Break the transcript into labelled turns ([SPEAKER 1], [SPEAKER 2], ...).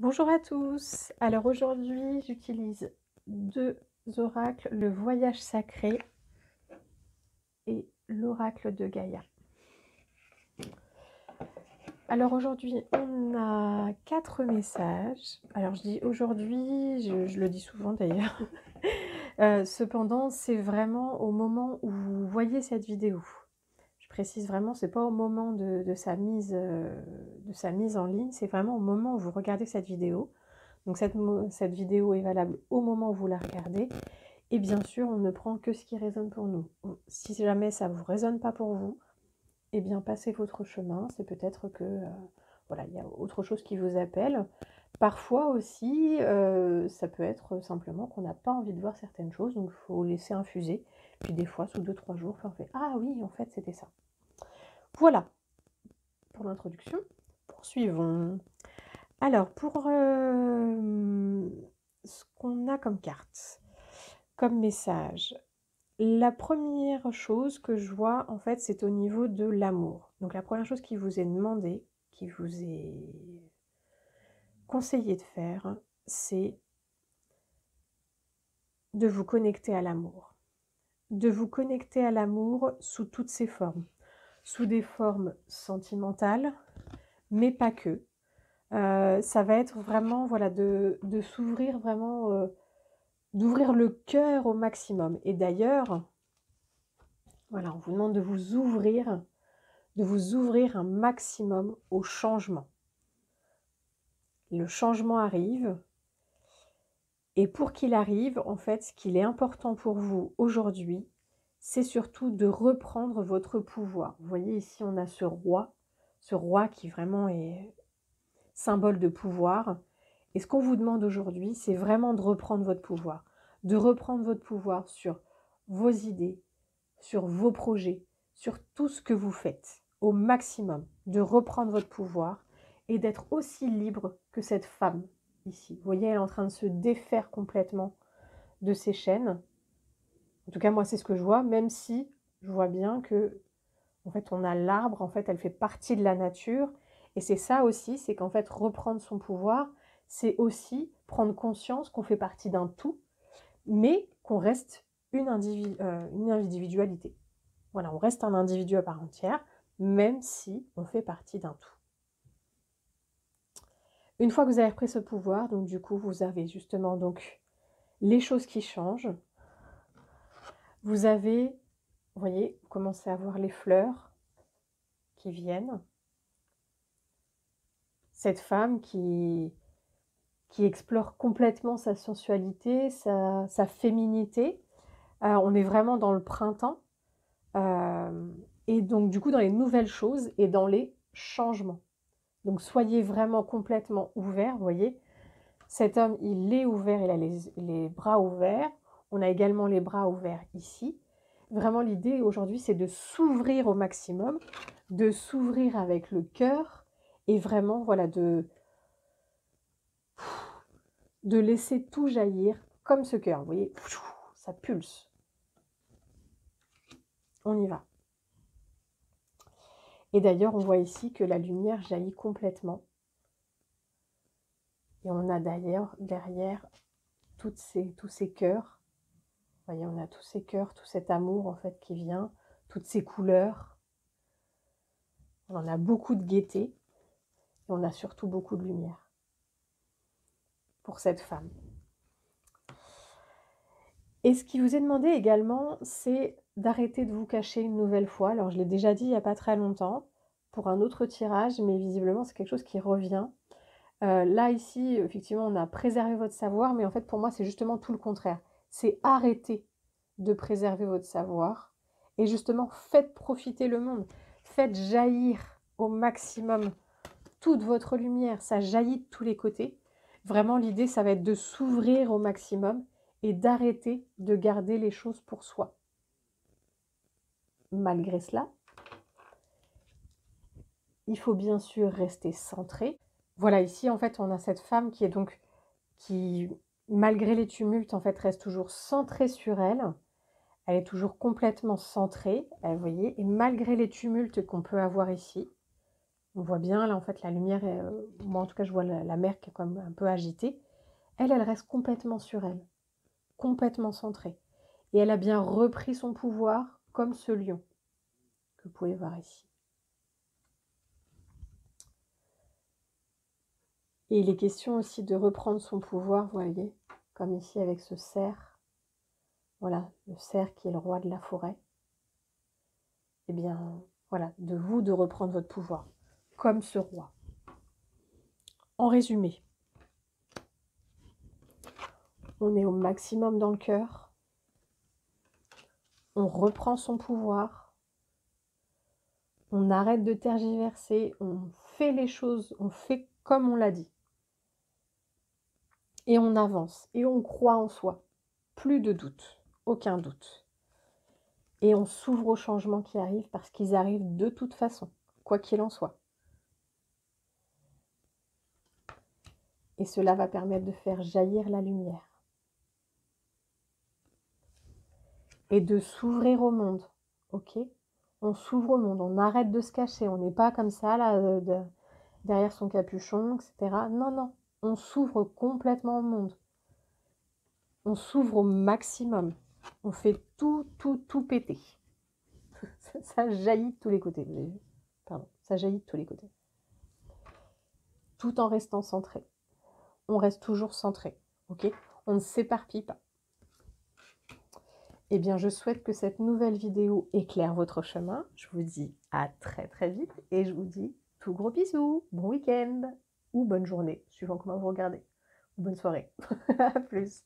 [SPEAKER 1] Bonjour à tous. Alors aujourd'hui, j'utilise deux oracles, le voyage sacré et l'oracle de Gaïa. Alors aujourd'hui, on a 4 messages. Alors je dis aujourd'hui, je le dis souvent d'ailleurs. Cependant, c'est vraiment au moment où vous voyez cette vidéo. Je précise vraiment, c'est pas au moment de sa mise en ligne, c'est vraiment au moment où vous regardez cette vidéo. Donc cette vidéo est valable au moment où vous la regardez. Et bien sûr, on ne prend que ce qui résonne pour nous. Si jamais ça ne vous résonne pas pour vous, eh bien passez votre chemin. C'est peut-être que voilà, il y a autre chose qui vous appelle. Parfois aussi, ça peut être simplement qu'on n'a pas envie de voir certaines choses, donc il faut laisser infuser. Puis des fois, sous 2-3 jours, on fait « Ah oui, en fait, c'était ça ». Voilà pour l'introduction. Poursuivons. Alors, pour ce qu'on a comme carte, comme message, la première chose que je vois, en fait, c'est au niveau de l'amour. Donc, la première chose qui vous est demandée, qui vous est conseillé de faire, c'est de vous connecter à l'amour. De vous connecter à l'amour sous toutes ses formes. Sous des formes sentimentales, mais pas que. Ça va être vraiment, voilà, de s'ouvrir vraiment, d'ouvrir le cœur au maximum. Et d'ailleurs, voilà, on vous demande de vous ouvrir un maximum au changement. Le changement arrive, et pour qu'il arrive, en fait, ce qu'il est important pour vous aujourd'hui, c'est surtout de reprendre votre pouvoir. Vous voyez ici, on a ce roi qui vraiment est symbole de pouvoir. Et ce qu'on vous demande aujourd'hui, c'est vraiment de reprendre votre pouvoir. De reprendre votre pouvoir sur vos idées, sur vos projets, sur tout ce que vous faites, au maximum. De reprendre votre pouvoir et d'être aussi libre que cette femme ici. Vous voyez, elle est en train de se défaire complètement de ses chaînes. En tout cas, moi, c'est ce que je vois, même si je vois bien que, en fait, on a l'arbre, en fait, elle fait partie de la nature. Et c'est ça aussi, c'est qu'en fait, reprendre son pouvoir, c'est aussi prendre conscience qu'on fait partie d'un tout, mais qu'on reste une individualité. Voilà, on reste un individu à part entière, même si on fait partie d'un tout. Une fois que vous avez repris ce pouvoir, donc du coup, vous avez justement donc les choses qui changent. Vous avez, vous voyez, vous commencez à voir les fleurs qui viennent. Cette femme qui explore complètement sa sensualité, sa féminité. On est vraiment dans le printemps. Et donc, du coup, dans les nouvelles choses et dans les changements. Donc, soyez vraiment complètement ouverts, vous voyez. Cet homme, il est ouvert, il a les bras ouverts. On a également les bras ouverts ici. Vraiment, l'idée aujourd'hui, c'est de s'ouvrir au maximum, de s'ouvrir avec le cœur et vraiment, voilà, de laisser tout jaillir comme ce cœur. Vous voyez, ça pulse. On y va. Et d'ailleurs, on voit ici que la lumière jaillit complètement. Et on a d'ailleurs derrière tous ces cœurs. Vous voyez, on a tous ces cœurs, tout cet amour en fait qui vient, toutes ces couleurs. On en a beaucoup de gaieté et on a surtout beaucoup de lumière pour cette femme. Et ce qui vous est demandé également, c'est d'arrêter de vous cacher une nouvelle fois. Alors, je l'ai déjà dit il n'y a pas très longtemps pour un autre tirage, mais visiblement, c'est quelque chose qui revient. Là, ici, effectivement, on a préservé votre savoir, mais en fait, pour moi, c'est justement tout le contraire. C'est arrêter de préserver votre savoir et justement, faites profiter le monde. Faites jaillir au maximum toute votre lumière. Ça jaillit de tous les côtés. Vraiment, l'idée, ça va être de s'ouvrir au maximum et d'arrêter de garder les choses pour soi. Malgré cela, il faut bien sûr rester centré. Voilà, ici, en fait, on a cette femme qui est donc, qui, malgré les tumultes, en fait, reste toujours centrée sur elle. Elle est toujours complètement centrée, vous voyez, et malgré les tumultes qu'on peut avoir ici, On voit bien, là, en fait, la lumière est... moi, en tout cas, je vois la mer qui est comme un peu agitée. Elle, elle reste complètement sur elle, complètement centrée. Et elle a bien repris son pouvoir comme ce lion que vous pouvez voir ici. Et il est question aussi de reprendre son pouvoir, vous voyez, comme ici avec ce cerf. Voilà, le cerf qui est le roi de la forêt. Eh bien, voilà, de vous de reprendre votre pouvoir, comme ce roi. En résumé, on est au maximum dans le cœur, on reprend son pouvoir, on arrête de tergiverser, on fait les choses, on fait comme on l'a dit. Et on avance, et on croit en soi. Plus de doute, aucun doute. Et on s'ouvre aux changements qui arrivent parce qu'ils arrivent de toute façon, quoi qu'il en soit. Et cela va permettre de faire jaillir la lumière. Et de s'ouvrir au monde, ok? On s'ouvre au monde, on arrête de se cacher, on n'est pas comme ça, là, derrière son capuchon, etc. Non, non, on s'ouvre complètement au monde. On s'ouvre au maximum. On fait tout péter. Ça jaillit de tous les côtés, vous avez vu? Pardon, ça jaillit de tous les côtés. Tout en restant centré. On reste toujours centré, ok? On ne s'éparpille pas. Eh bien, je souhaite que cette nouvelle vidéo éclaire votre chemin. Je vous dis à très vite et je vous dis tout gros bisous. Bon week-end ou bonne journée, suivant comment vous regardez. Ou bonne soirée. À plus.